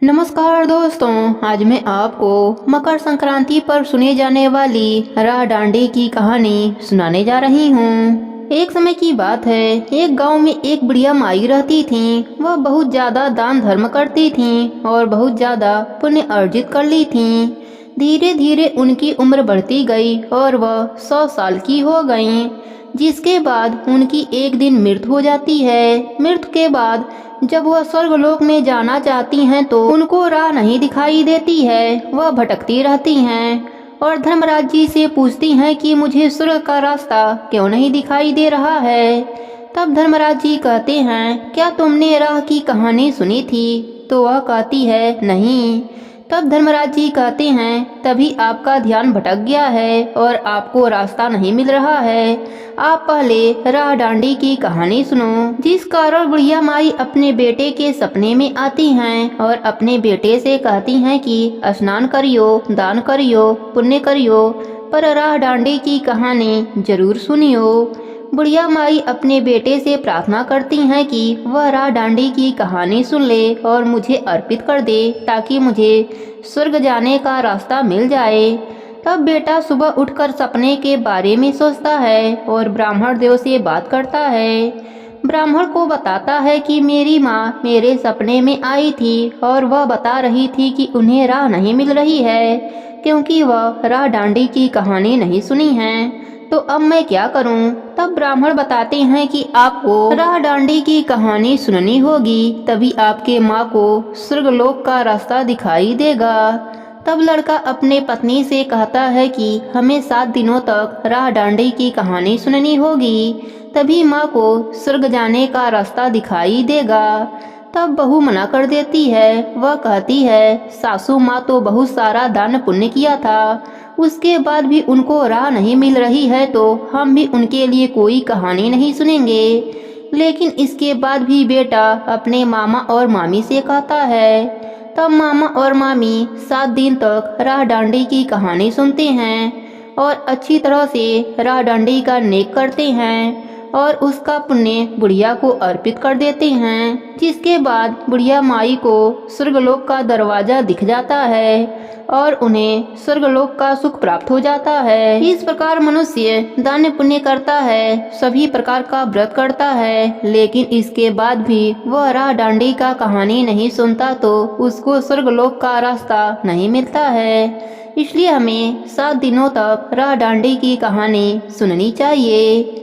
नमस्कार दोस्तों, आज मैं आपको मकर संक्रांति पर सुने जाने वाली राह डांडी की कहानी सुनाने जा रही हूँ। एक समय की बात है, एक गांव में एक बुढ़िया माई रहती थी। वह बहुत ज्यादा दान धर्म करती थी और बहुत ज्यादा पुण्य अर्जित कर ली थी। धीरे धीरे उनकी उम्र बढ़ती गई और वह 100 साल की हो गईं, जिसके बाद उनकी एक दिन मृत्यु हो जाती है। मृत्यु के बाद जब वह स्वर्गलोक में जाना चाहती हैं तो उनको राह नहीं दिखाई देती है। वह भटकती रहती हैं और धर्मराज जी से पूछती हैं कि मुझे स्वर्ग का रास्ता क्यों नहीं दिखाई दे रहा है। तब धर्मराज जी कहते हैं, क्या तुमने राह की कहानी सुनी थी? तो वह कहती है, नहीं। तब धर्मराज जी कहते हैं, तभी आपका ध्यान भटक गया है और आपको रास्ता नहीं मिल रहा है। आप पहले राह डांडी की कहानी सुनो। जिस कारण बुढ़िया माई अपने बेटे के सपने में आती हैं और अपने बेटे से कहती हैं कि स्नान करियो, दान करियो, पुण्य करियो, पर राह डांडी की कहानी जरूर सुनियो। बुढ़िया माई अपने बेटे से प्रार्थना करती हैं कि वह राह डांडी की कहानी सुन ले और मुझे अर्पित कर दे, ताकि मुझे स्वर्ग जाने का रास्ता मिल जाए। तब बेटा सुबह उठकर सपने के बारे में सोचता है और ब्राह्मण देव से बात करता है। ब्राह्मण को बताता है कि मेरी माँ मेरे सपने में आई थी और वह बता रही थी कि उन्हें राह नहीं मिल रही है, क्योंकि वह राह डांडी की कहानी नहीं सुनी है। तो अब मैं क्या करूं? तब ब्राह्मण बताते हैं कि आपको राह डांडी की कहानी सुननी होगी, तभी आपके माँ को स्वर्गलोक का रास्ता दिखाई देगा। तब लड़का अपने पत्नी से कहता है कि हमें 7 दिनों तक राह डांडी की कहानी सुननी होगी, तभी माँ को स्वर्ग जाने का रास्ता दिखाई देगा। तब बहू मना कर देती है। वह कहती है, सासू माँ तो बहुत सारा दान पुण्य किया था, उसके बाद भी उनको राह नहीं मिल रही है, तो हम भी उनके लिए कोई कहानी नहीं सुनेंगे। लेकिन इसके बाद भी बेटा अपने मामा और मामी से कहता है। तब मामा और मामी 7 दिन तक राह डांडी की कहानी सुनते हैं और अच्छी तरह से राह डांडी का नेक करते हैं और उसका पुण्य बुढ़िया को अर्पित कर देते हैं। जिसके बाद बुढ़िया माई को स्वर्गलोक का दरवाजा दिख जाता है और उन्हें स्वर्गलोक का सुख प्राप्त हो जाता है। इस प्रकार मनुष्य दान पुण्य करता है, सभी प्रकार का व्रत करता है, लेकिन इसके बाद भी वह राह डांडी का कहानी नहीं सुनता तो उसको स्वर्गलोक का रास्ता नहीं मिलता है। इसलिए हमें 7 दिनों तक राह डांडी की कहानी सुननी चाहिए।